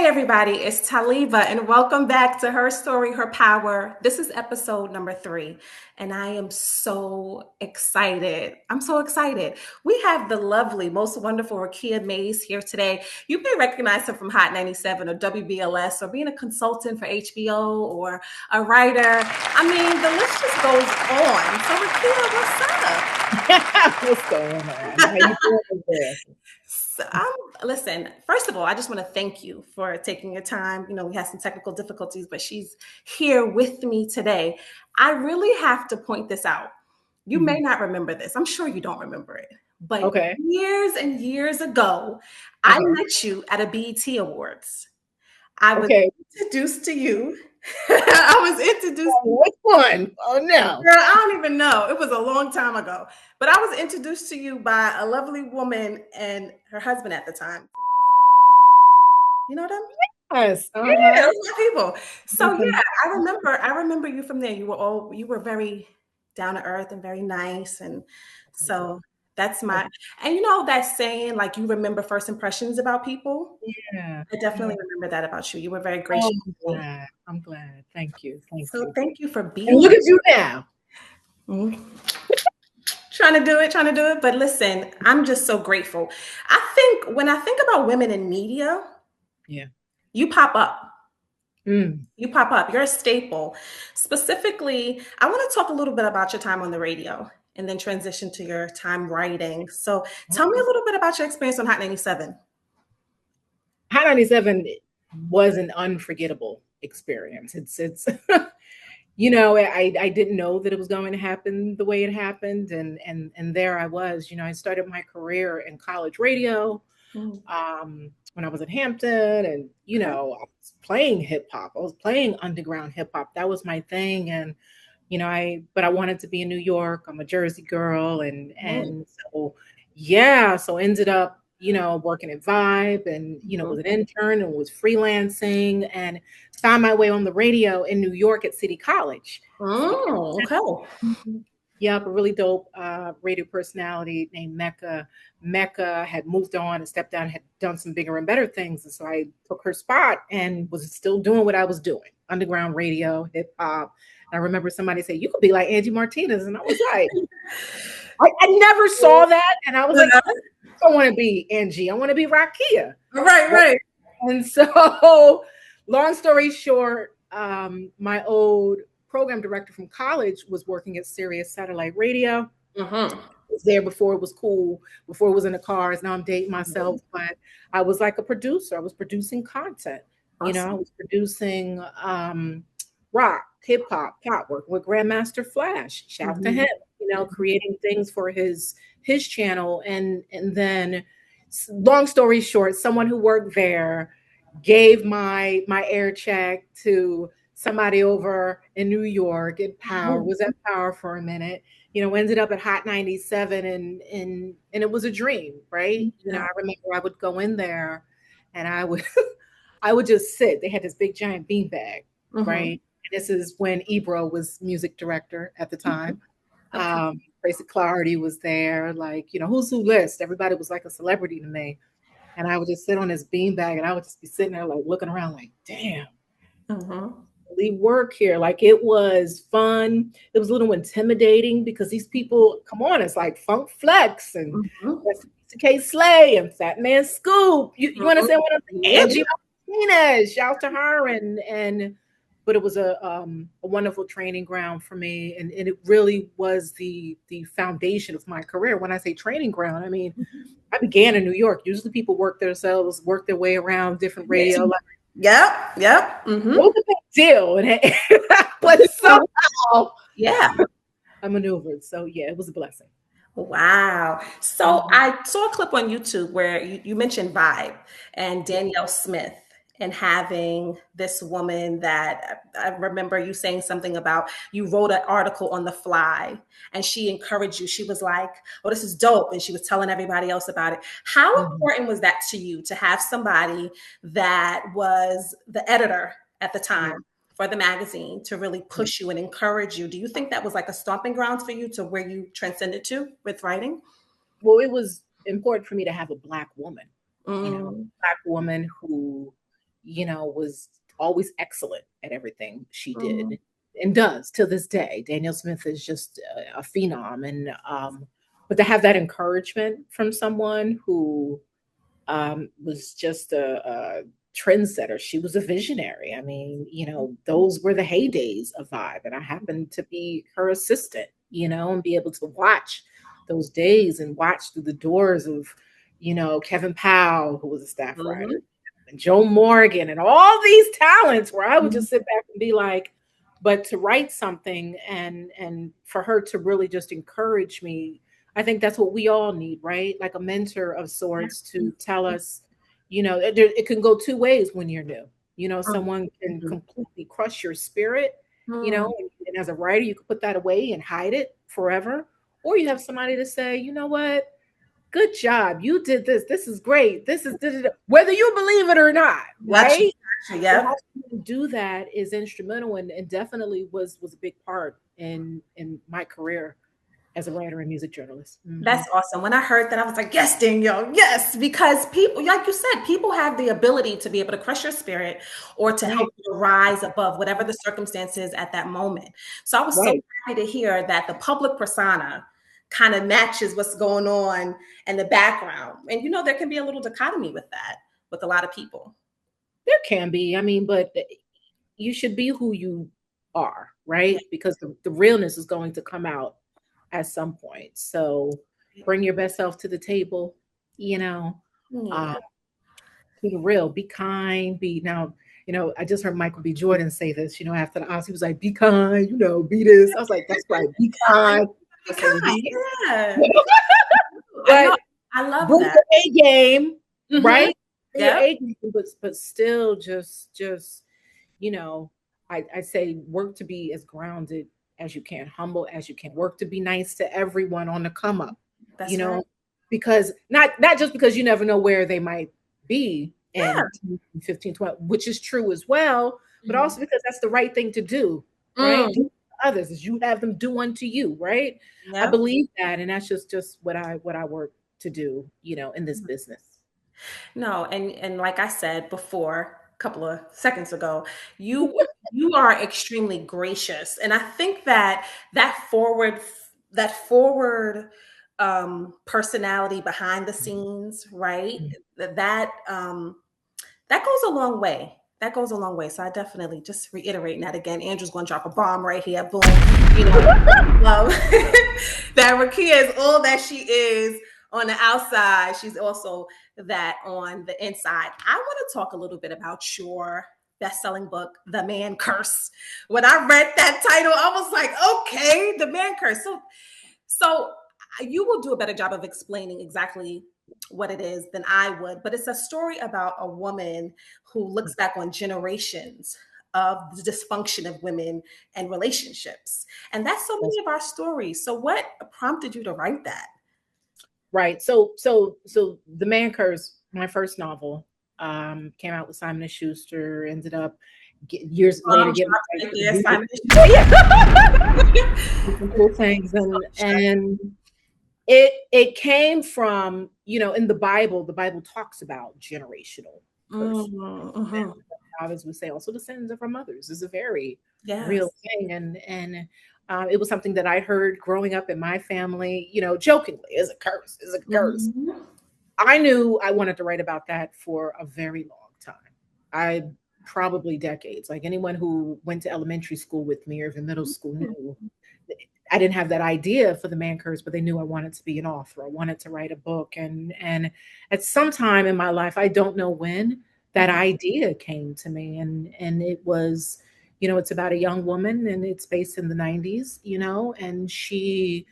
everybody, it's TYLIBAH, and welcome back to Her Story, Her Power. This is episode number 3, and I am so excited. I'm so excited. We have the lovely, most wonderful Raqiyah Mays here today. You may recognize her from Hot 97 or WBLS or being a consultant for HBO or a writer. I mean, the list just goes on. So Raqiyah, what's up? What's going on? How you doing there? So listen, first of all, I just want to thank you for taking your time. You know, we had some technical difficulties, but she's here with me today. I really have to point this out. You may not remember this. I'm sure you don't remember it. But Okay. years and years ago, I met you at a BET Awards. I was Okay. introduced to you. I was introduced. Which one? Oh no. Girl, I don't even know. It was a long time ago. But I was introduced to you by a lovely woman and her husband at the time. You know them? Yes. Yeah, those are my people. So yeah, I remember you from there. You were very down to earth and very nice. And so that's and you know that saying, like, you remember first impressions about people? Yeah. I definitely remember that about you. You were very gracious. I'm glad. Thank you. Thank So you. thank you for And being look at you now. here. Trying to do it. But listen, I'm just so grateful. I think when I think about women in media, Yeah. you pop up. Mm. You pop up. You're a staple. Specifically, I want to talk a little bit about your time on the radio and then transition to your time writing. So tell me a little bit about your experience on Hot 97. Hot 97 was an unforgettable experience. It's you know, I didn't know that it was going to happen the way it happened. And there I was, you know, I started my career in college radio. When I was at Hampton, and you know, I was playing hip hop. I was playing underground hip hop. That was my thing. And you know, but I wanted to be in New York. I'm a Jersey girl, and so yeah, so ended up, you know, working at Vibe, and you know, was an intern and was freelancing, and found my way on the radio in New York at City College. Oh, okay. Yep, a really dope radio personality named Mecca. Mecca had moved on and stepped down, had done some bigger and better things. And so I took her spot and was still doing what I was doing, underground radio, hip hop. And I remember somebody say, you could be like Angie Martinez. And I was like, I never saw that. And I was like, I don't want to be Angie. I want to be Raqiyah. Right. And so long story short, my old program director from college was working at Sirius Satellite Radio. I was there before it was cool, before it was in the cars. Now I'm dating myself, but I was like a producer. I was producing content. Awesome. You know, I was producing rock, hip hop, pop, working with Grandmaster Flash. Shout out to him. You know, creating things for his channel, and then, long story short, someone who worked there gave my air check to somebody over in New York at Power, was at Power for a minute, you know, ended up at Hot 97, and it was a dream, right? You know, I remember I would go in there and I would I would just sit. They had this big giant beanbag, right? And this is when Ebro was music director at the time. Tracy Clardy was there, like, you know, who's who list. Everybody was like a celebrity to me. And I would just sit on this beanbag and I would just be sitting there like looking around like, damn. Work here. Like, it was fun. It was a little intimidating because these people, come on, it's like Funk Flex and K Slay and Fat Man Scoop. You understand what I'm saying? Angie Martinez, shout out to her, and but it was a wonderful training ground for me, and it really was the foundation of my career. When I say training ground, I mean I began in New York. Usually people work their way around different radio. Yep. It was a big deal. But somehow, I maneuvered. So yeah, it was a blessing. Wow. So I saw a clip on YouTube where you mentioned Vibe and Danielle Smith and having this woman that I remember you saying something about. You wrote an article on the fly and she encouraged you. She was like, oh, this is dope. And she was telling everybody else about it. How important was that to you to have somebody that was the editor at the time for the magazine to really push you and encourage you? Do you think that was like a stomping grounds for you to where you transcended to with writing? Well, it was important for me to have a Black woman, you know, Black woman who was always excellent at everything she Mm-hmm. did and does to this day. Danielle Smith is just a phenom. And, but to have that encouragement from someone who was just a trendsetter. She was a visionary. I mean, those were the heydays of Vibe. And I happened to be her assistant, and be able to watch those days and watch through the doors of, Kevin Powell, who was a staff writer, and Joe Morgan, and all these talents where I would just sit back and be like, but to write something and for her to really just encourage me, I think that's what we all need, right? Like a mentor of sorts to tell us, it can go two ways when you're new. Someone can completely crush your spirit, and as a writer, you can put that away and hide it forever. Or you have somebody to say, you know what? Good job. You did this. This is great. This is whether you believe it or not, Gotcha. right? Gotcha. To Yep. have someone do that is instrumental and definitely was a big part in my career as a writer and music journalist. That's awesome. When I heard that, I was like, yes, Danielle, yes, because people, like you said, people have the ability to be able to crush your spirit or to Right, help you rise above whatever the circumstances at that moment. So I was so right. happy to hear that the public persona kind of matches what's going on in the background. And there can be a little dichotomy with that with a lot of people. There can be. I mean, but you should be who you are, Yeah. right? Because the realness is going to come out at some point. So bring your best self to the table, you know. Yeah. Um, be real, be kind, be now. I just heard Michael B. Jordan say this, after the Oscars, he was like, be kind, be this. I was like, that's right, be kind. Be I say it kind. again. Yeah. I know. But I love bring that. your A game, Hmm. right? Bring your Yep. A game, but still just you know, I say work to be as grounded as you can, humble as you can, work to be nice to everyone on the come up, you That's right. know, because not just because you never know where they might be Yeah. in 10, 15, 20, which is true as well, but Mhm. also because that's the right thing to do, right? Mm. Do to others as you have them do unto you, right? I Yep. believe that, and that's just what I work to do, in this business. No, and like I said before, a couple of seconds ago, you are extremely gracious, and I think that that forward personality behind the scenes, right? That goes a long way. That goes a long way. So I definitely just reiterating that again. Andrew's going to drop a bomb right here. Boom. You know, that Raqiyah is all that she is on the outside. She's also that on the inside. I want to talk a little bit about your best-selling book, The Man Curse. When I read that title, I was like, okay, The Man Curse. So you will do a better job of explaining exactly what it is than I would, but it's a story about a woman who looks back on generations of the dysfunction of women and relationships. And that's so many of our stories. So what prompted you to write that? Right. So The Man Curse, my first novel, came out with Simon and Schuster, ended up years later Bomb getting drops the right rights to there, do Simon. yeah, some cool things. And it came from, in the Bible talks about generational curses. Mm-hmm. Fathers would say also the sins of our mothers is a very real Yes. thing. And it was something that I heard growing up in my family, jokingly, is a curse, is a curse. Mm-hmm. I knew I wanted to write about that for a very long time. I probably decades. Like anyone who went to elementary school with me or even middle school knew I didn't have that idea for the man curse, but they knew I wanted to be an author. I wanted to write a book. And at some time in my life, I don't know when, that idea came to me. And it was, it's about a young woman and it's based in the 90s, and she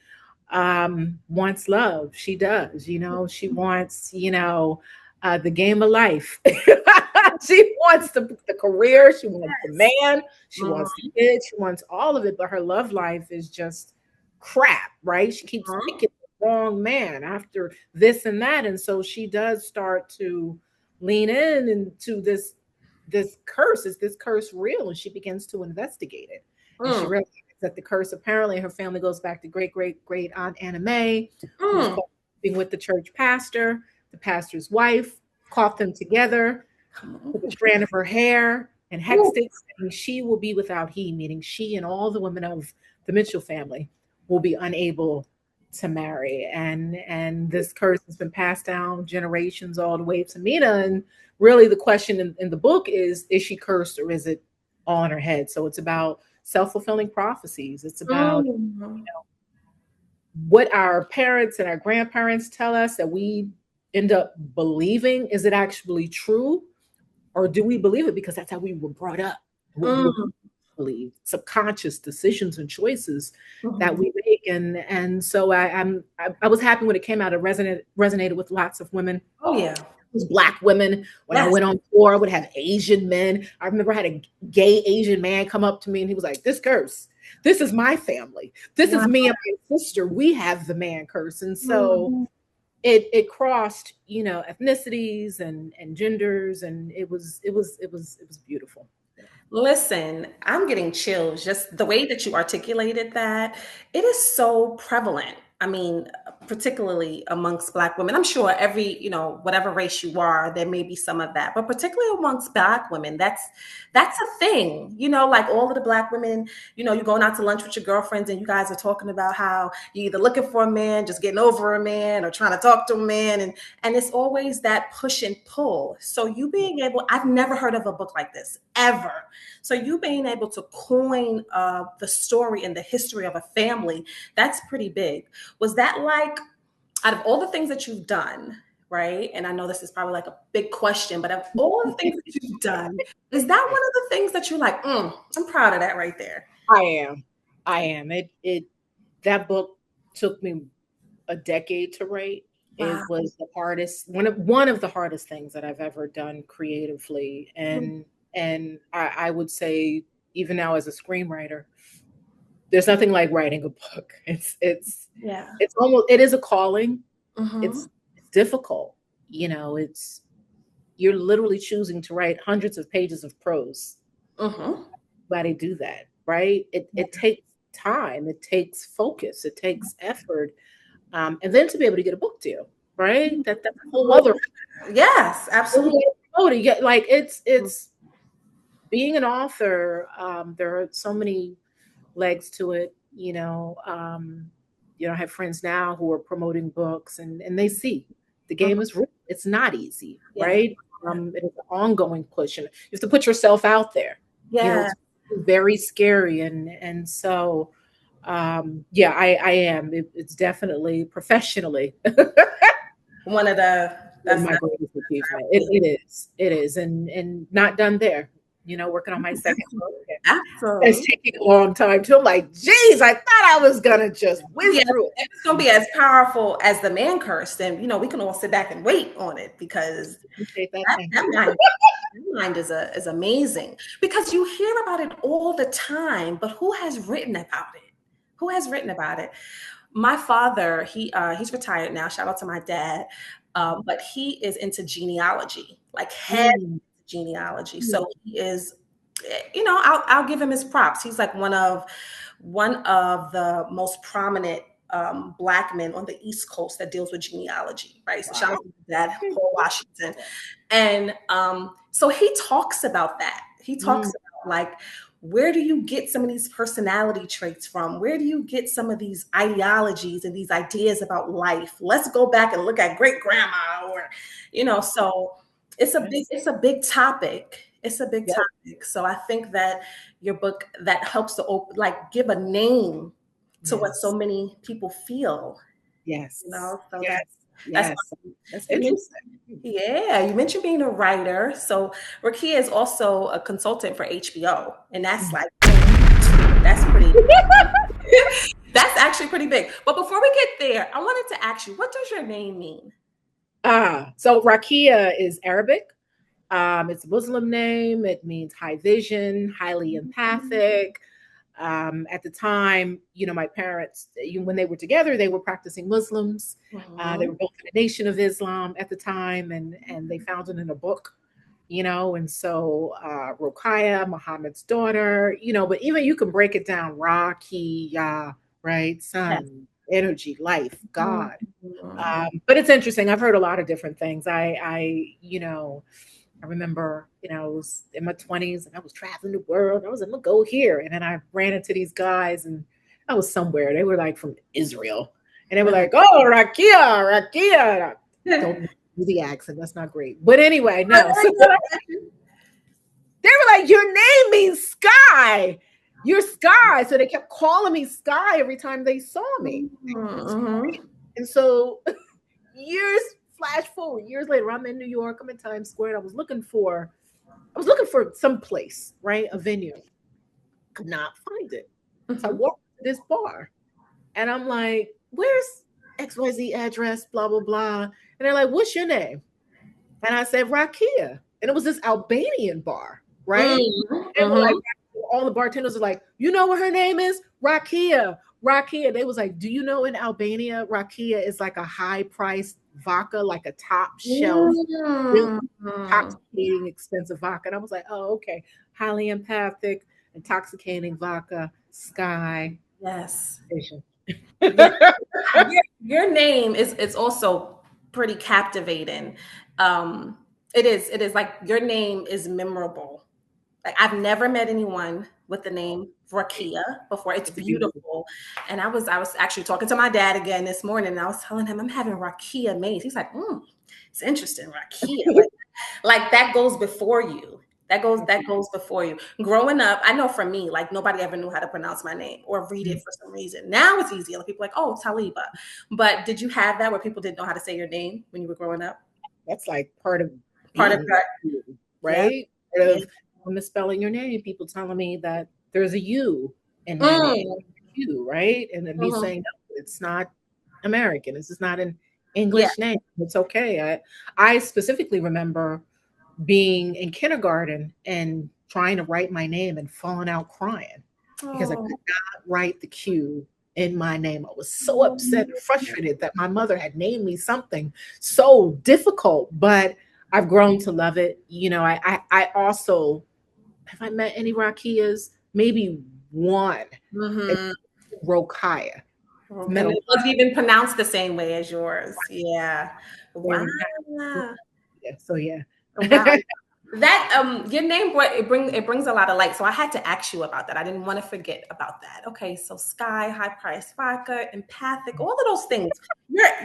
wants love. She does, she wants, the game of life. She wants the career, she wants the Yes. man, she wants the Mm-hmm. kids, she wants all of it, but her love life is just crap, right? She keeps picking the wrong man after this and that. And so she does start to lean in into this curse. Is this curse real? And she begins to investigate it. And she Mm-hmm. realizes that the curse, apparently her family goes back to great great great aunt Anna Mae, who was Mm-hmm. caught being with the church pastor. The pastor's wife caught them together. Come took a on. strand of her hair and Ooh. hexed it, saying she will be without he, meaning she and all the women of the Mitchell family will be unable to marry. And this curse has been passed down generations all the way to Mina. And really the question in the book is she cursed or is it all in her head? So it's about self-fulfilling prophecies. It's about Mm. what our parents and our grandparents tell us that we end up believing. Is it actually true? Or do we believe it because that's how we were brought up? What we were Mm. believe, subconscious decisions and choices that Mhm. we make. And so I was happy when it came out. It resonated with lots of women. Oh yeah. It was Black women. When I Yes. went on tour, I would have Asian men. I remember I had a gay Asian man come up to me and he was like, "This curse. This is my family. This is Wow. me and my sister. We have the man curse." And so Mhm. it crossed, ethnicities and genders, and it was beautiful. Listen, I'm getting chills just the way that you articulated that. It is so prevalent. I mean, particularly amongst Black women. I'm sure every, whatever race you are, there may be some of that, but particularly amongst Black women, that's a thing. Like all of the Black women, you're going out to lunch with your girlfriends and you guys are talking about how you're either looking for a man, just getting over a man, or trying to talk to a man, and it's always that push and pull. So you being able, I've never heard of a book like this ever. So you being able to coin the story and the history of a family, that's pretty big. Was that like, out of all the things that you've done, right? And I know this is probably like a big question, but of all the things that you've done, is that one of the things that you're like, I'm proud of that right there? I am. I am. It that book took me a decade to write. Wow. It was the hardest, one of the hardest things that I've ever done creatively. And I would say, even now as a screenwriter, there's nothing like writing a book. Yeah. It is a calling. Mm-hmm. It's difficult. It's you're literally choosing to write hundreds of pages of prose. Mm-hmm. Anybody do that, right? It takes time, it takes focus, it takes effort, and then to be able to get a book deal, right? That's a whole other Yes, absolutely. you get like it's being an author. There are so many legs to it. I have friends now who are promoting books, and they see the game is real. It's not easy, Yeah. right? It is an ongoing push, and you have to put yourself out there. Yeah. It's very scary, and so yeah, I am. It's definitely professionally One of the my that's greatest achievement. It is, and not done there. Working on my second book. It's absolutely. taking a long time too. I'm like, geez, I thought I was gonna just whiz Yeah, through if it's gonna be as powerful as the man curse, then we can all sit back and wait on it, because it. That that, thing. that mind that mind is amazing. Because you hear about it all the time, but who has written about it? Who has written about it? My father, he's retired now. Shout out to my dad, but he is into genealogy, like head Mm, genealogy. mm, So he is, I'll give him his props. He's like one of the most prominent Black men on the East Coast that deals with genealogy, right? So shout out wow. to my dad, Okay. Paul Washington. And so he talks about that. He talks Mm, about, like, where do you get some of these personality traits from? Where do you get some of these ideologies and these ideas about life? Let's go back and look at great grandma, or, so yes. it's a big topic. It's a big Yes. topic. So I think that your book, that helps to like give a name to what so Yes. many people feel, Yes. so Yes. that's Yes. That's you mentioned, interesting. yeah, you mentioned being a writer. So Raqiyah is also a consultant for HBO, and that's Mm. like, that's pretty. That's actually pretty big. But before we get there, I wanted to ask you, what does your name mean? So Rakia is Arabic. It's a Muslim name. It means high vision, highly empathic. At the time, my parents, when they were together, they were practicing Muslims. They Mhm. were both in the Nation of Islam at the time, and they found it in a book, and so Raqiyah, Muhammad's daughter, but even you can break it down, Raqiyah, right? Yes. Sun, energy, life, God. Mhm. But it's interesting. I've heard a lot of different things. I I remember, I was in my 20s and I was traveling the world. I was like, I'm gonna go here. And then I ran into these guys and I was somewhere. They were like from Israel. And they were like, oh, Raqiyah, Raqiyah. Don't do the accent. That's not great. But anyway, no. So they were like, your name means sky. You're Sky. So they kept calling me Sky every time they saw me. Mm-hmm. And so years flash forward, years later, I'm in New York, I'm in Times Square, and I was looking for some place, right? A venue. Could not find it. So I Mm-hmm. walked to this bar and I'm like, where's XYZ address? Blah, blah, blah. And they're like, what's your name? And I said, Raqiyah. And it was this Albanian bar, right? They were like, Mm-hmm. all the bartenders are like, you know what her name is? Raqiyah. Raqiyah. They was like, do you know in Albania, Raqiyah is like a high priced vodka, like a top shelf, really Mm-hmm. intoxicating, expensive vodka. And I was like, oh, okay. Highly empathic, intoxicating vodka, Sky. Yes. Vision. Yeah. Your name is it's also pretty captivating. It is like your name is memorable. Like I've never met anyone with the name Rakia before. It's It's beautiful. beautiful. And I was actually talking to my dad again this morning and I was telling him I'm having Raqiyah Mays. He's like, it's interesting, Raqiyah. Like that goes before you. That goes before you. Growing up, I know for me, like nobody ever knew how to pronounce my name or read it for some reason. Now it's easier. Like people are like, oh, Taliba. But did you have that where people didn't know how to say your name when you were growing up? That's like part of Part of being, that. Yeah. right? Part Yeah. of misspelling your name, people telling me that there's a U in my name, Mm. you, right? And then me Mhm. saying, no, it's not American. This is not an Yeah. English name. It's okay. I specifically remember being in kindergarten and trying to write my name and falling out crying because I could Oh. not write the Q in my name. I was so upset and frustrated that my mother had named me something so difficult, but I've grown to love it. I also have I met any Rakiyas? Maybe one. It's Mhm. Rokaya. Okay. Met a Well, lot it wasn't even pronounced the same way as yours. Yeah. Wow. very yeah. So yeah. Wow. That your name it brings a lot of light. So I had to ask you about that. I didn't want to forget about that. Okay, so sky, high price vodka, empathic, all of those things.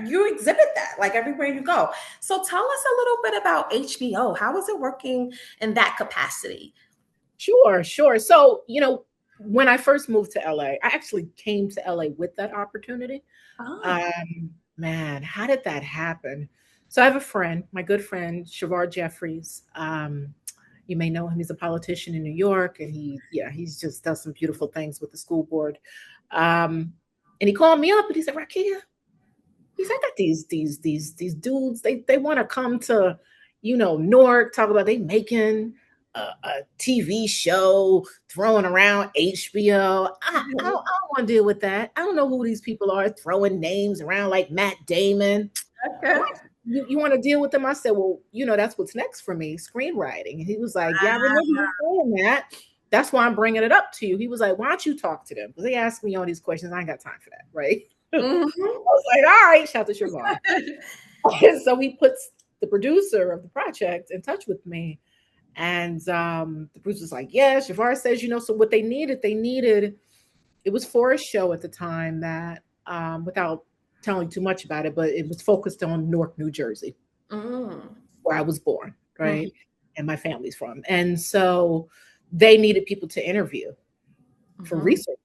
You exhibit that like everywhere you go. So tell us a little bit about HBO. How is it working in that capacity? Sure, sure. So, when I first moved to LA, I actually came to LA with that opportunity. Oh. Man, how did that happen? So I have a friend, my good friend, Shavar Jeffries. You may know him. He's a politician in New York, and he's just does some beautiful things with the school board. Um, and he called me up and he said, Rakia, he's I got these dudes. They want to come to, Newark, talk about they making a TV show throwing around HBO. I don't want to deal with that. I don't know who these people are throwing names around like Matt Damon. Okay. You want to deal with them? I said, well, that's what's next for me, screenwriting. And he was like, yeah, I remember you saying that. That's why I'm bringing it up to you. He was like, why don't you talk to them? Because they asked me all these questions. I ain't got time for that, right? I Mhm. was like, all right, shout to Siobhan. So he puts the producer of the project in touch with me. And the producer's like, yeah, Shavar says, so what they needed, it was for a show at the time that, without telling too much about it, but it was focused on Newark, New Jersey, Mm. where I was born, Mhm. right? And my family's from. And so they needed people to interview for Mhm. research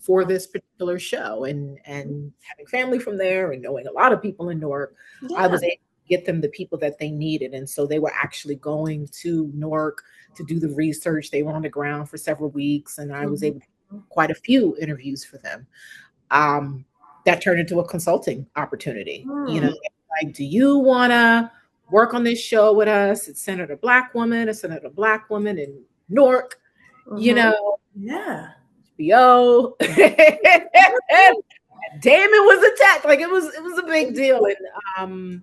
for this particular show, and having family from there and knowing a lot of people in Newark, I Yeah. was able to get them the people that they needed. And so they were actually going to Newark to do the research. They were on the ground for several weeks, and I was Mhm. able to do quite a few interviews for them. um, that turned into a consulting opportunity. Mm. Like, do you want to work on this show with us? It's centered a black woman in Newark, you Mhm. know, Yeah. HBO. Damon was attacked. Like it was a big deal. And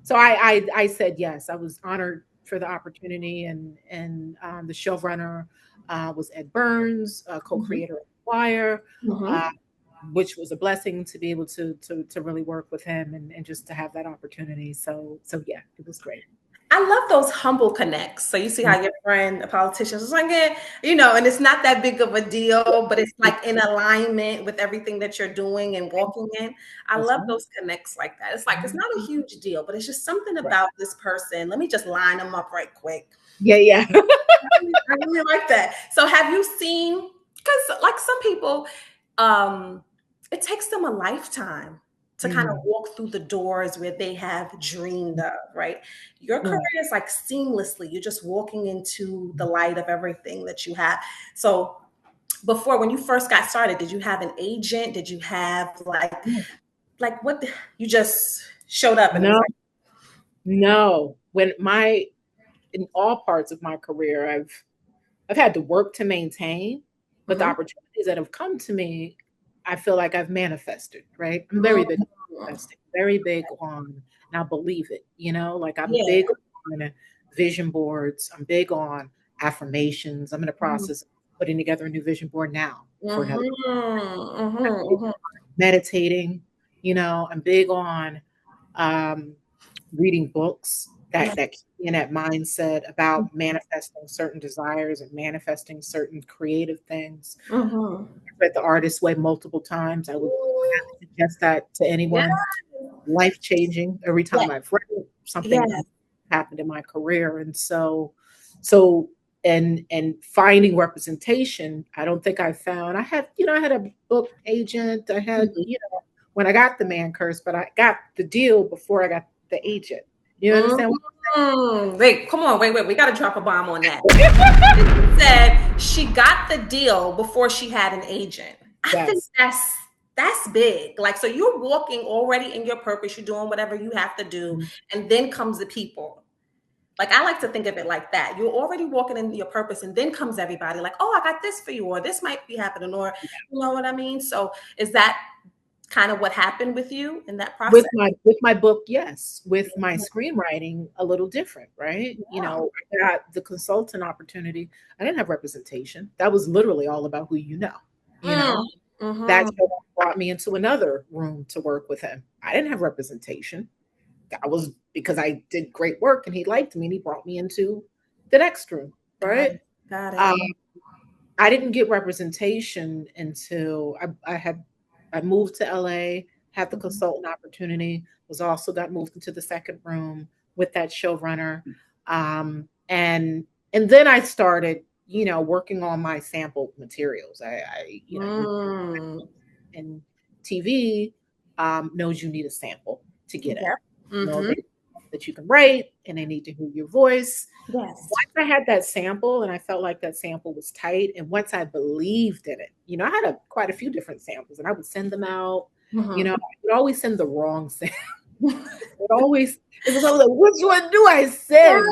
so I said yes. I was honored for the opportunity, and the showrunner was Ed Burns, Mhm. co-creator of Wire, uh, Mhm. which was a blessing to be able to really work with him, and just to have that opportunity. So yeah, it was great. I love those humble connects. So you see how your friend, a politician, is like, yeah, and it's not that big of a deal, but it's like in alignment with everything that you're doing and walking in. I That's love right. those connects like that. It's like, it's not a huge deal, but it's just something Right. about this person. Let me just line them up right quick. Yeah, yeah. I really like that. So have you seen, because like some people, um, it takes them a lifetime to kind of Mm. walk through the doors where they have dreamed of, right? Your career Right. is like seamlessly, you're just walking into the light of everything that you have. So before, when you first got started, did you have an agent? Did you have like what you just showed up and it was No, like, no. In all parts of my career, I've had to work to maintain, but the mhm, opportunities that have come to me, I feel like I've manifested, right? I'm very big on mhm. manifesting, very big on, and I believe it, like I'm Yeah. big on vision boards, I'm big on affirmations. I'm in the Mhm, process of putting together a new vision board now for mhm, another. I'm big mhm, on meditating, I'm big on um, reading books that keep me in that mindset about manifesting certain desires and manifesting certain creative things. mhm. I've read The Artist's Way multiple times. I would Ooh, suggest that to yeah, anyone. Life changing every yeah, time I've read it. Something yeah. happened in my career, and so and finding representation. I don't think I found. I had a book agent. I had Mhm. when I got the man curse, but I got the deal before I got the agent. You understand what Wait, come on, wait. We got to drop a bomb on that. You said she got the deal before she had an agent. I think Yes. that's big. Like, so you're walking already in your purpose. You're doing whatever you have to do, Mhm. and then comes the people. Like, I like to think of it like that. You're already walking in your purpose, and then comes everybody. Like, oh, I got this for you, or this might be happening, or you know what I mean. So, is that kind of what happened with you in that process? With my book, yes. With my screenwriting, a little different, right? Yeah. I got the consultant opportunity. I didn't have representation. That was literally all about who you know. You Mm, know, that mhm, show brought me into another room to work with him. I didn't have representation. That was because I did great work and he liked me and he brought me into the next room, got right? it. Got Um, it. I didn't get representation until I moved to LA, had the Mhm, consultant opportunity, was also got moved into the second room with that showrunner. And then I started, working on my sample materials. mm, And TV knows you need a sample to get in. yep. Mhm. They that you can write and they need to hear your voice. Yes. Once I had that sample and I felt like that sample was tight, and once I believed in it, I had quite a few different samples and I would send them out. Mhm. I would always send the wrong sample. It was always like, which one do I send?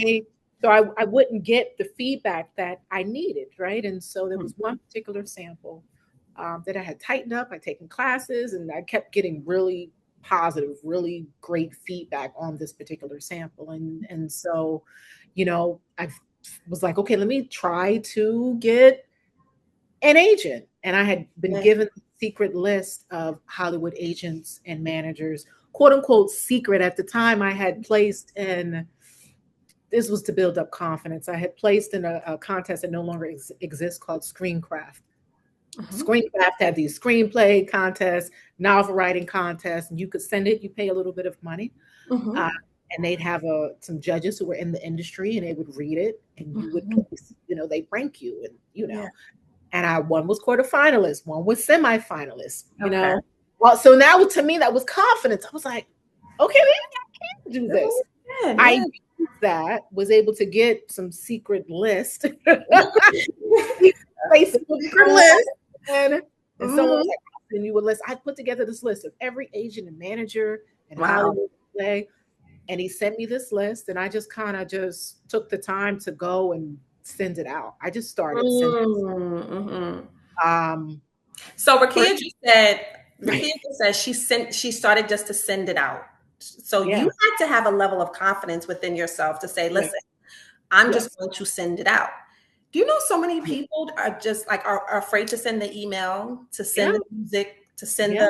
Right? So I wouldn't get the feedback that I needed, right? And so there was one particular sample that I had tightened up. I'd taken classes and I kept getting really positive, really great feedback on this particular sample. And so, I was like, okay, let me try to get an agent. And I had been Yeah. given a secret list of Hollywood agents and managers, quote unquote secret. At the time, I had placed in this was to build up confidence. I had placed in a contest that no longer exists called Screencraft. Mhm. Screencraft had these screenplay contests, novel writing contests, and you could send it. You pay a little bit of money, uh, Mhm. and they'd have some judges who were in the industry, and they would read it, and you would Mhm. place. They'd rank you, and Yeah. one was quarterfinalist, one was semifinalist. Okay. Well, so now to me that was confidence. I was like, okay, maybe I can do this. Yeah. I Yeah. used that, was able to get some secret list, Facebook Secret list. and someone was Mhm. like, I'll send you a list. I put together this list of every agent and manager in Wow. Hollywood, LA, and he sent me this list, and I just kind of just took the time to go and send it out. I just started sending. Mhm. Um, So for, Rakia just said she started just to send it out. So you yeah, had to have a level of confidence within yourself to say, yeah, listen, I'm just yes, going to send it out. Do you know so many yeah, people are just like are afraid to send the email, to yeah, send the music, to send yeah.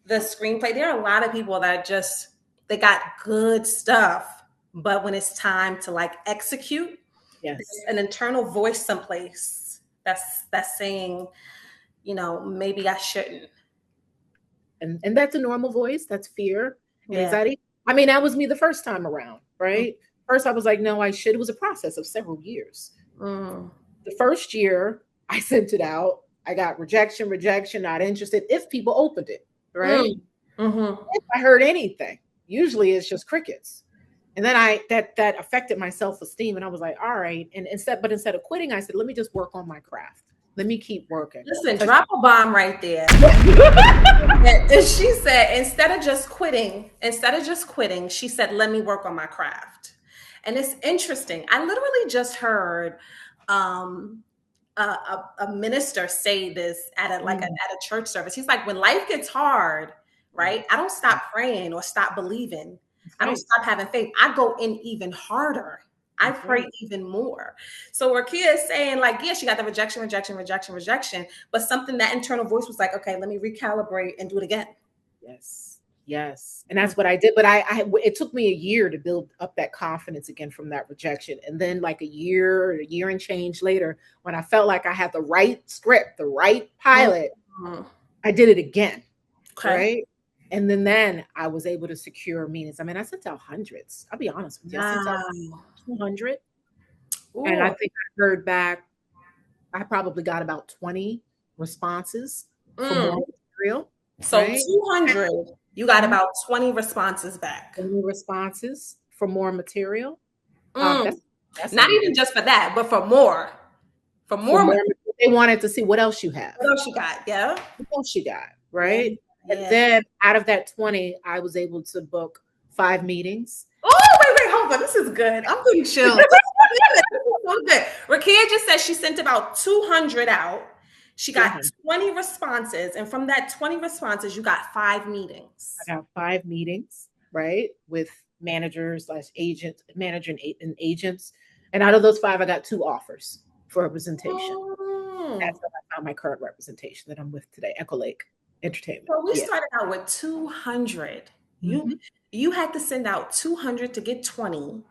the screenplay? There are a lot of people that just they got good stuff. but when it's time to like execute, there's Yes. an internal voice someplace that's saying, maybe I shouldn't. And that's a normal voice. That's fear and Yeah. anxiety. I mean, that was me the first time around, right? First, I was like, no, I should. It was a process of several years. Mm. The first year, I sent it out. I got rejection, not interested. If people opened it, right? Mm. Mm-hmm. If I heard anything, usually it's just crickets. And then that affected my self esteem, and I was like, all right. And instead of quitting, I said, let me just work on my craft. Let me keep working. Listen, So drop a bomb right there. And she said, instead of just quitting, she said, let me work on my craft. And it's interesting. I literally just heard um, a minister say this at a church service. He's like, when life gets hard, right? I don't stop praying or stop believing. That's I don't right. stop having faith. I go in even harder. I That's pray right. even more. So Rakia is saying, like, yeah, she got the rejection, but something that internal voice was like, okay, let me recalibrate and do it again. Yes. Yes. And that's what I did. But it took me a year to build up that confidence again from that rejection. And then, like a year and change later, when I felt like I had the right script, the right pilot, Mhm. I did it again. Okay. Right. And then I was able to secure meetings. I mean, I sent out hundreds. I'll be honest with you. I sent out Wow. 200. And I Ooh. think I heard back, I probably got about 20 responses for Mm. more material. So Right. 200, you got about 20 responses back. Any responses for more material. Mm. That's Not even amazing. just for that, but for more. For For more more, material. they wanted to see what else you have. What else you got? Yeah. What else you got, Yeah. right? And Yeah. then out of that 20, I was able to book 5 meetings. Oh, wait, hold on. This is good. I'm getting chills. This is good. This is so good. Rakia just said she sent about 200 out. She got 200. 20 responses. And from that 20 responses, you got 5 meetings. I got 5 meetings, right? With managers slash agents, manager and agents. And out of those 5, I got 2 offers for representation. Mm. That's how I found my current representation that I'm with today, Echo Lake Entertainment. So we Yeah. started out with 200. You Mhm. you had to send out 200 to get 20,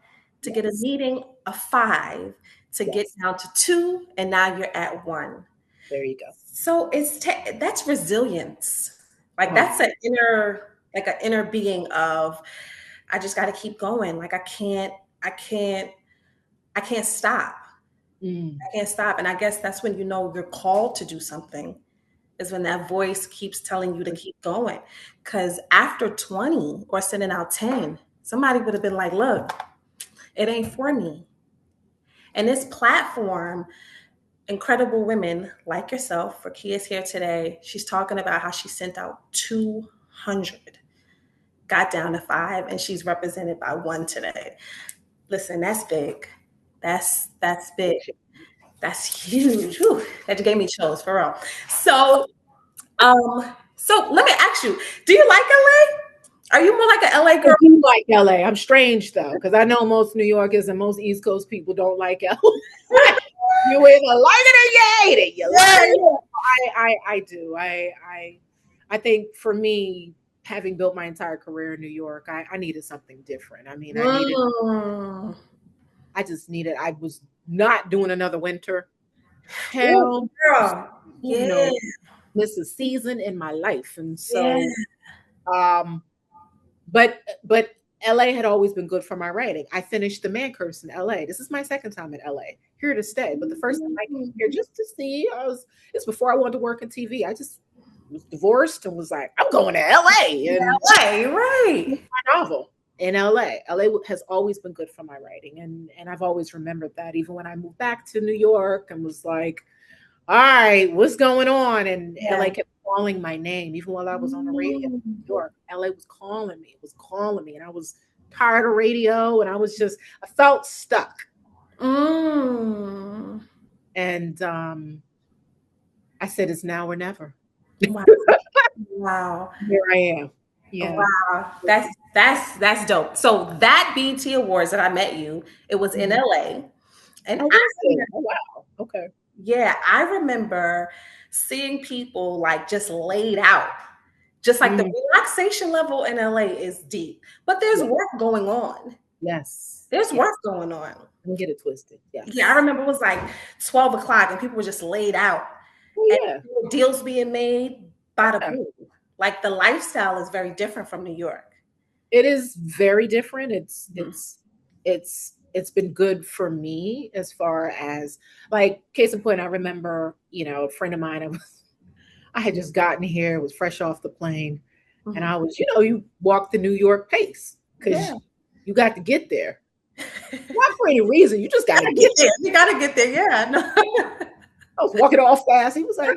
to get a Yes. meeting of 5, to get Yes. down to 2, and now you're at 1. There you go. So that's resilience. Like Oh, that's an inner being of I just got to keep going. Like I can't stop. mm, I can't stop. And I guess that's when you know you're called to do something, is when that voice keeps telling you to keep going. Because after 20 or sending out 10, somebody would have been like, look, it ain't for me. And this platform, incredible women like yourself, for Kia's here today, she's talking about how she sent out 200, got down to 5, and she's represented by 1 today. Listen, that's big. That's big. That's huge. Whew, that gave me chills for real. So let me ask you, do you like LA? Are you more like an LA I girl? do like LA. I'm strange though, because I know most New Yorkers and most East Coast people don't like LA. You either like it or you hate it. You love Yeah, it. yeah. I do. I think for me, having built my entire career in New York, I needed something different. I mean, Mm. I just needed. I was not doing another winter. Ooh, Hell, girl. Yeah, no, miss a season in my life, and yeah. so um but LA had always been good for my writing. I finished The Man Curse in LA. This is my second time in LA. Here to stay. But the first time I came here just to see, it's before I wanted to work in TV. I just was divorced and was like, I'm going to LA and LA, right. my novel in LA. LA has always been good for my writing. And I've always remembered that even when I moved back to New York and was like, all right, what's going on? And Yeah. LA kept calling my name. Even while I was on the radio in Mm. New York, LA was calling me. It was calling me. And I was tired of radio. And I felt stuck. Mm. And I said, it's now or never. Wow. Wow. Here I am. Yeah. Wow. That's dope. So that BT Awards that I met you, it was in Mhm. LA. And Oh, was it? Oh, wow. Okay. yeah, I remember seeing people like just laid out. Just like the Mhm. relaxation level in LA is deep, but there's Yeah. work going on. Yes. There's Yes. work going on. Don't get it twisted. Yeah, I Yes. remember it was like 12 o'clock and people were just laid out Oh and yeah. deals being made by the Yeah. boom. Like the lifestyle is very different from New York. It is very different. Mhm. It's been good for me as far as, like, case in point, I remember, a friend of mine, I had just gotten here, was fresh off the plane, and Mhm. I was, you walk the New York pace because Yeah. you got to get there. Not for any reason, you just got to Gotta get get there. You gotta get there. Yeah. No. I was walking all fast. He was like,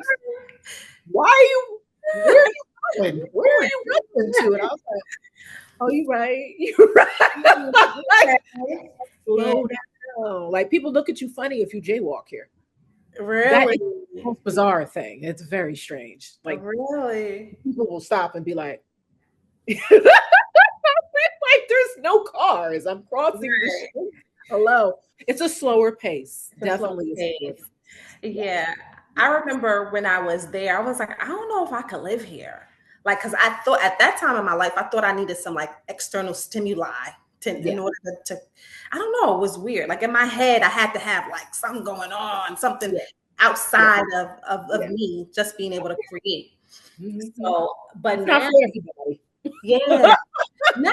"Why are you? Where are you going? Where are you running to?" And I was like, "Oh, you're right. You're right. Like, Yeah. slow down." Like, people look at you funny if you jaywalk here. That Really? is the most bizarre thing. It's very strange. Like, Really? people will stop and be like, like, there's no cars. I'm crossing the Right. street. Hello. It's a slower pace. The slow Definitely a slower pace. pace. Yes. Yeah. I Yes. remember when I was there, I was like, I don't know if I could live here. Like, because I thought at that time in my life, I thought I needed some like external stimuli in Yeah. order I don't know, it was weird. Like in my head, I had to have like something going on, something Yeah. Yeah. outside of Yeah. me just being able to create. Mhm. So, but It's not now, for everybody. yeah, now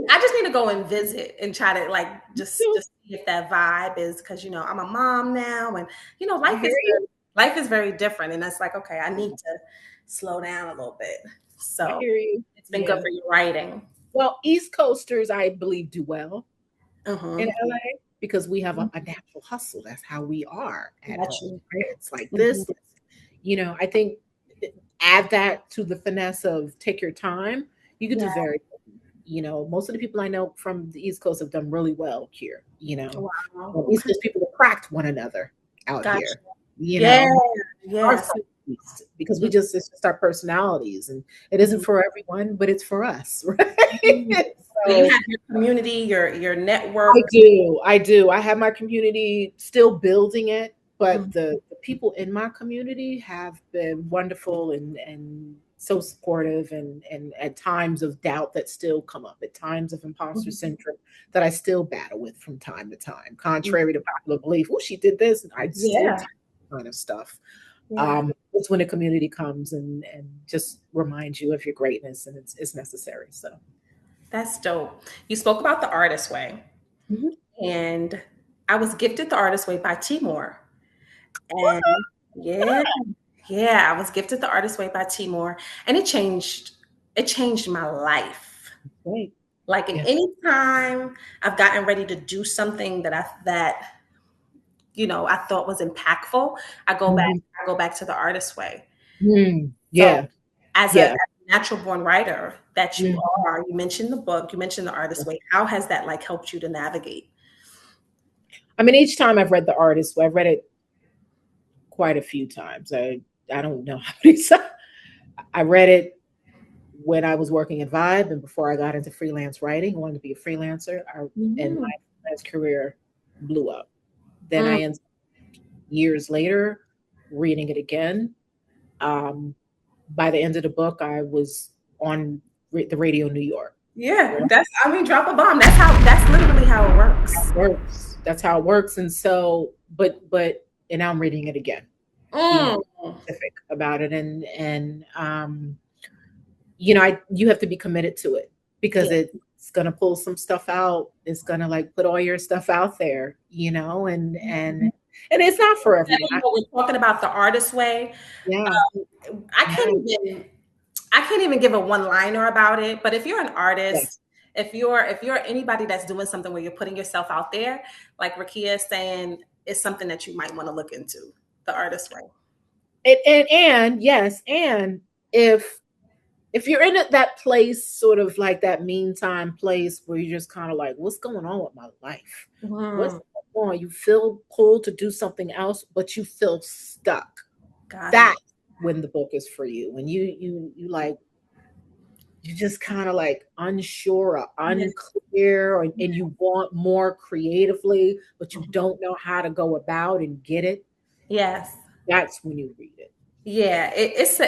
I just need to go and visit and try to like just see if that vibe is because I'm a mom now and I hear you. life is very different and it's like okay I need to slow down a little bit. I So hear you. it's been good Yeah. for your writing. Well, East Coasters, I believe, do well in Mm-hmm. LA because we have a natural hustle. That's how we are at Got home. you. Right? It's like Hmm. this. I think add that to the finesse of take your time. You could Yeah. do very, most of the people I know from the East Coast have done really well here. Wow. East Okay. Coast people have cracked one another out Got here. you. Yeah. Our Yes. Southeast, because it's just our personalities, and it isn't Mhm. for everyone, but it's for us, Mhm. right? So you So have your community, your I network. do, I do. I have my community, still building it, but Mhm. the people in my community have been wonderful and so supportive, and at times of doubt that still come up, at times of imposter Mhm. syndrome that I still battle with from time to time, Mhm. contrary to popular belief. Oh, she did this, and I still Yeah. do that kind of stuff. Yeah. It's when the community comes and just reminds you of your greatness, and it's necessary. So, That's dope. You spoke about the artist way, mhm. and I was gifted the artist way by Timor. And yeah, yeah, I was gifted the artist way by Timor, and it changed my life. Great. Like in Yeah. any time I've gotten ready to do something that I thought was impactful, I go back, Mhm. I go back to the artist way. So Yeah. as a Yeah. natural born writer that you Mhm. are, you mentioned the book, you mentioned the artist way. How has that like helped you to navigate? I mean, each time I've read The Artist, I've read it quite a few times. I don't know how many times. I read it when I was working at Vibe and before I got into freelance writing. I wanted to be a freelancer. And Mhm. my freelance career blew up. Then Mm, I ended years later reading it again. Um, by the end of the book, I was on the radio New York. yeah, Right? I mean, drop a bomb. That's literally how it works. Works. That's how it works. And so, and now I'm reading it again, being Mm, specific about it, and you have to be committed to it because yeah. it's gonna pull some stuff out. It's gonna like put all your stuff out there, and it's not for everyone. We're talking about the artist way. Yeah, I yeah, can't even I can't even give a one liner about it. But if you're an yeah. artist, if you're anybody that's doing something where you're putting yourself out there, like Raqiyah is saying, it's something that you might want to look into. The artist way. And yes, and if you're in that place, sort of like that meantime place where you're just kind of like, what's going on with my life? What's Mhm. going on? You feel pulled to do something else, but you feel stuck. Got it. That's when the book is for you. When you like you're just kind of like unsure or Yes. unclear, and you want more creatively, but you Mhm. don't know how to go about and get it. Yes. That's when you read it. Yeah, it's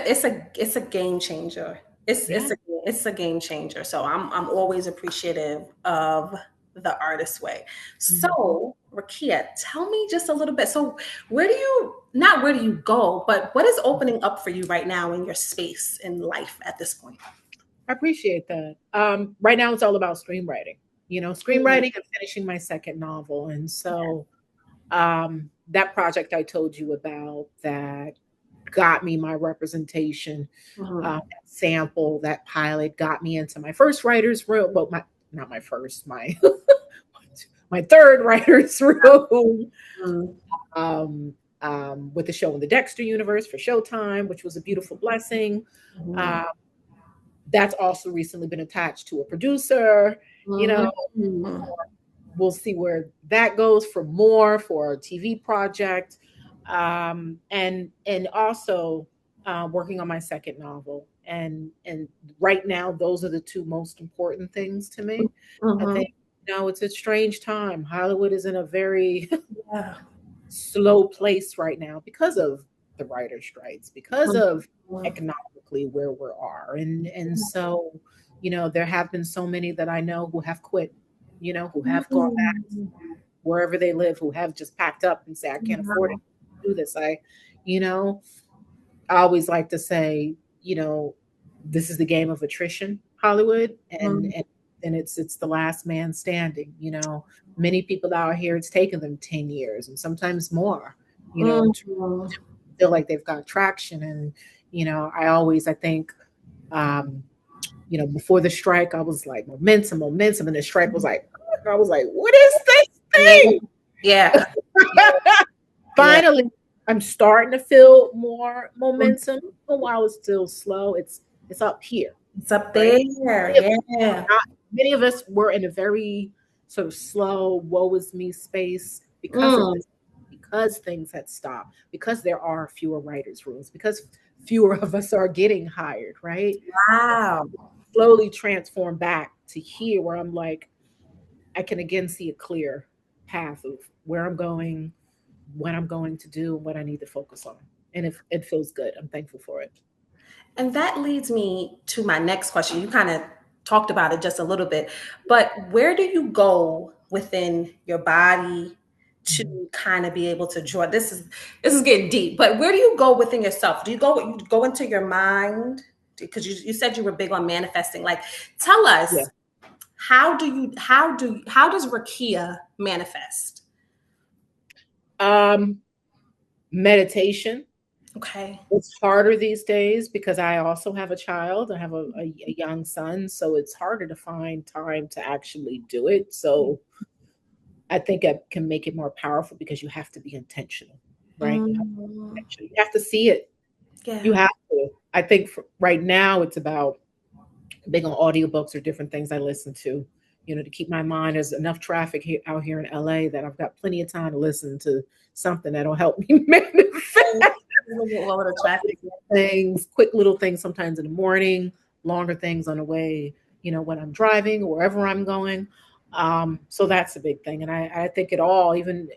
a game changer. It's Yeah. it's a it's a game changer. So I'm always appreciative of the artist way. Mhm. So, Raqiyah, tell me just a little bit. So, not where do you go, but what is opening up for you right now in your space in life at this point? I appreciate that. Right now, it's all about screenwriting. Mm, Screenwriting and finishing my second novel, and so that project I told you about that got me my representation, mhm, that sample, that pilot got me into my first writer's room. Well, my not my first, my my third writer's room, mm, um, with the show in the Dexter universe for Showtime, which was a beautiful blessing. mhm, Uh, that's also recently been attached to a producer. You know, mhm, we'll see where that goes for more for a TV project, and also working on my second novel. And right now, those are the two most important things to me. I mhm. think it's a strange time. Hollywood is in a very Yeah. slow place right now because of the writer strikes, because of Mhm, economically where we are, and so there have been so many that I know who have quit, who have gone back mhm. wherever they live, who have just packed up and say, I can't afford it Wow. to do this. You know, I always like to say, this is the game of attrition, Hollywood, and Mhm, it's the last man standing. Many people out here, it's taken them 10 years and sometimes more, to mhm. feel like they've got traction. And I think, um, before the strike, I was like momentum, and the strike was like, I was like, what is this Yeah. thing? Yeah. Yeah. Finally, I'm starting to feel more Mhm. momentum. But while it's still slow, it's up here, It's up right? there. Many of us Yeah. not many of us were in a very sort of slow, woe is me space because of Mm. this, because things had stopped, because there are fewer writers' rooms, because fewer of us are getting hired, right? Wow. Slowly transform back to here where I'm like, I can again see a clear path of where I'm going, what I'm going to do, what I need to focus on. And if it feels good, I'm thankful for it. And that leads me to my next question. You kind of talked about it just a little bit, but where do you go within your body to Mhm. kind of be able to draw? This is getting deep, but where do you go within yourself? Do you go into your mind? Because you said you were big on manifesting. Like, tell Yeah. us how does Rakia manifest? Um, Meditation. Okay. It's harder these days because I also have a child. I have a young son, so it's harder to find time to actually do it. So I think it can make it more powerful because you have to be intentional, right? Mm, You have to see it. You yeah. have to. I think right now it's about big on audiobooks or different things I listen to, to keep my mind. There's enough traffic out here in LA that I've got plenty of time to listen to something that'll help me manifest What would the traffic? things, quick little things sometimes in the morning, longer things on the way, when I'm driving or wherever I'm going. So that's a big thing. And I think it all, even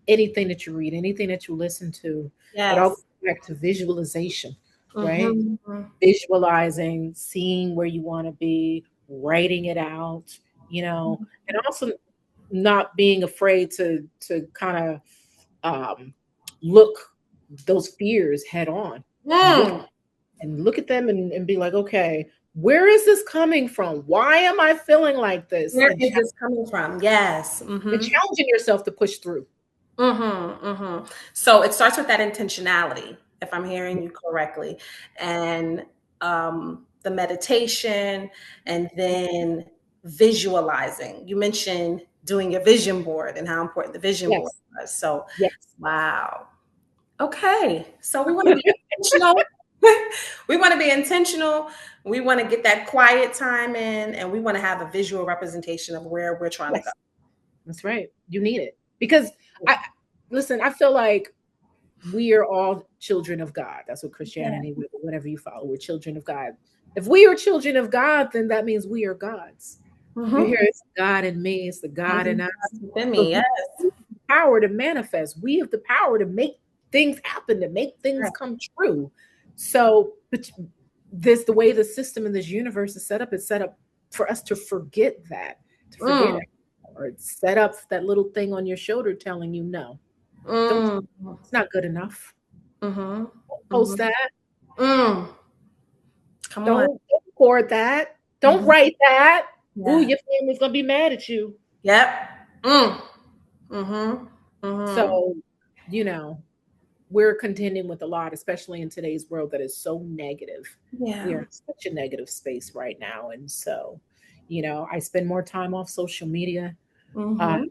anything that you read, anything that you listen to, it all Yes. goes back to visualization, right? Mhm. Visualizing, seeing where you want to be, writing it out, and also not being afraid to kind of um, look those fears head on and Mm. look at them and be like, okay, where is this coming from? Why am I feeling like this? Where is this coming from? Yes. And challenging yourself to push through. So it starts with that intentionality, if I'm hearing you correctly, and the meditation, and then visualizing. You mentioned doing your vision board and how important the vision board Yes, was. So, yes, wow. Okay. So we want to be intentional. We want to be intentional. We want to get that quiet time in, and we want to have a visual representation of where we're trying to go. yes. That's right. You need it because I listen. I feel like we are all children of God. That's what Yeah. Christianity, whatever you follow, we're children of God. If we are children of God, then that means we are God's. You Mm-hmm. hear it's God in me, it's the God in us. Within So me, yes. we have the power to manifest. We have the power to make things happen, to make things Right. come true. So, but this the way the system in this universe is set up for us to forget that, to forget Mm. it. or set up that little thing on your shoulder telling you no. Don't, Mm. it's not good enough. Mm-hmm. Don't post Mm-hmm. that. Mm. Come on. Don't record that. Don't Mm-hmm. write that. Ooh, Yeah. your family's gonna be mad at you. Yep. Mm. Mm-hmm. Mm-hmm. So, you know, we're contending with a lot, especially in today's world that is so negative. We are Yeah. in such a negative space right now. And so, I spend more time off social media. Uh, Mm-hmm.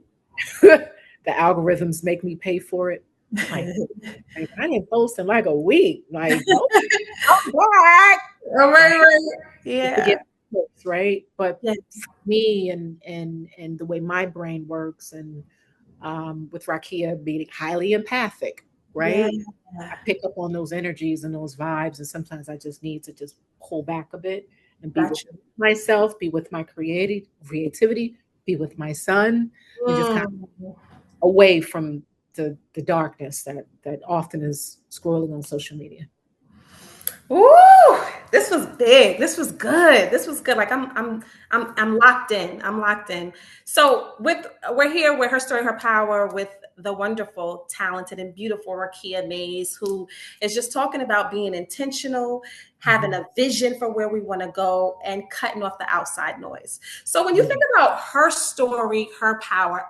the algorithms make me pay for it. Like, I didn't post in like a week. Like, okay, I'm back. All right, Right? right. To Yeah. get tips, right? But Yes. me and the way my brain works, and with Rakia being highly empathic, Yeah. right? I pick up on those energies and those vibes, and sometimes I just need to just pull back a bit and be with Gotcha. myself, be with my creativity, be with my son, and just kind Mm. of away from the darkness that often is scrolling on social media. Ooh, this was big. This was good. This was good. Like I'm locked in. I'm locked in. So we're here with her story, her power, with the wonderful, talented, and beautiful Raqiyah Mays, who is just talking about being intentional, having Mhm. a vision for where we want to go, and cutting off the outside noise. So when you think Mhm. about her story, her power,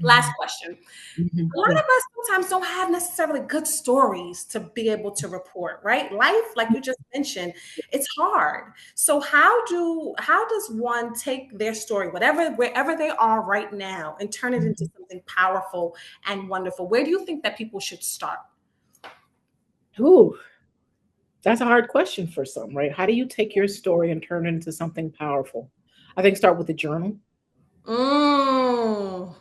last Mhm. question. Mhm. A lot Yeah. of us sometimes don't have necessarily good stories to be able to report, right? Life, like you just mentioned, it's hard. So how does one take their story, whatever wherever they are right now, and turn it into Mhm. something powerful and wonderful? Where do you think that people should start? Ooh, that's a hard question for some, right? How do you take your story and turn it into something powerful? I think start with a journal. Mm.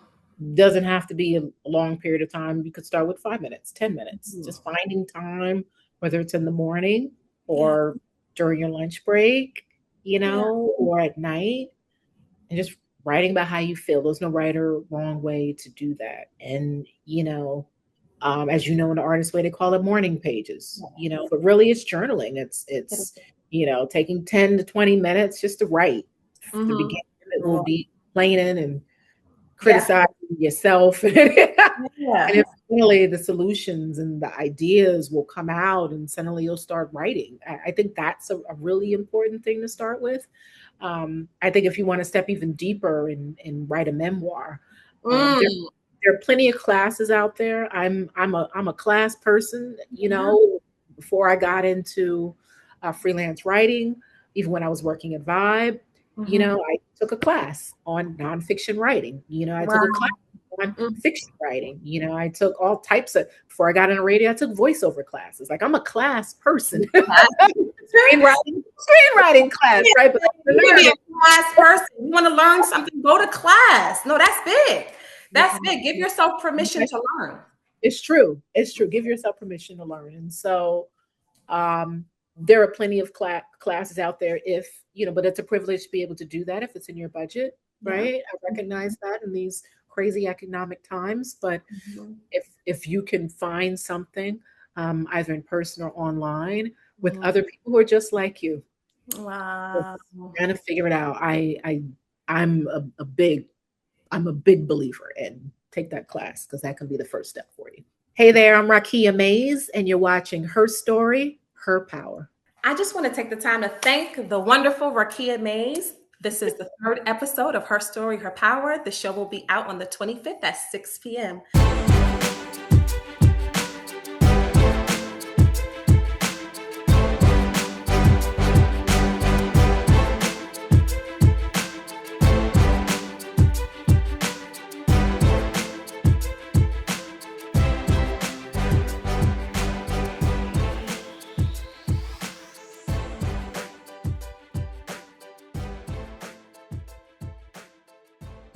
Doesn't have to be a long period of time. You could start with 5 minutes, 10 minutes, just finding time, whether it's in the morning Yeah, or during your lunch break, yeah, or at night, and just writing about how you feel. There's no right or wrong way to do that. And, as you know, in the artist way, they call it morning pages, but really it's journaling. It's, taking 10 to 20 minutes just to write. The mm-hmm. beginning it will be complaining and Yeah, criticizing yourself. And yeah, if finally the solutions and the ideas will come out and suddenly you'll start writing. I think that's a really important thing to start with. I think if you want to step even deeper and write a memoir, there mm. there are plenty of classes out there. I'm a class person. Yeah. Before I got into freelance writing, even when I was working at Vibe, Mm-hmm. I took a class on nonfiction writing. I took a Wow. class on Mm. fiction writing. I took all types of. Before I got into radio, I took voiceover classes. Like I'm a class person. Screenwriting class, right? But I'm You a can be learner. a class person. You want to learn something, go to class. No, that's big. That's big. Give yourself permission to learn. It's true. It's true. Give yourself permission to learn. And so um, there are plenty of classes out there but it's a privilege to be able to do that if it's in your budget, Yeah. right? I recognize that in these crazy economic times, but Mhm. if you can find something, either in person or online with Mhm. other people who are just like you, Wow. trying to figure it out. I'm a big believer in take that class because that can be the first step for you. Hey there, I'm Raqiyah Mays, and you're watching Her Story, Her Power. I just want to take the time to thank the wonderful Raqiyah Mays. This is the third episode of Her Story, Her Power. The show will be out on the 25th at 6 p.m.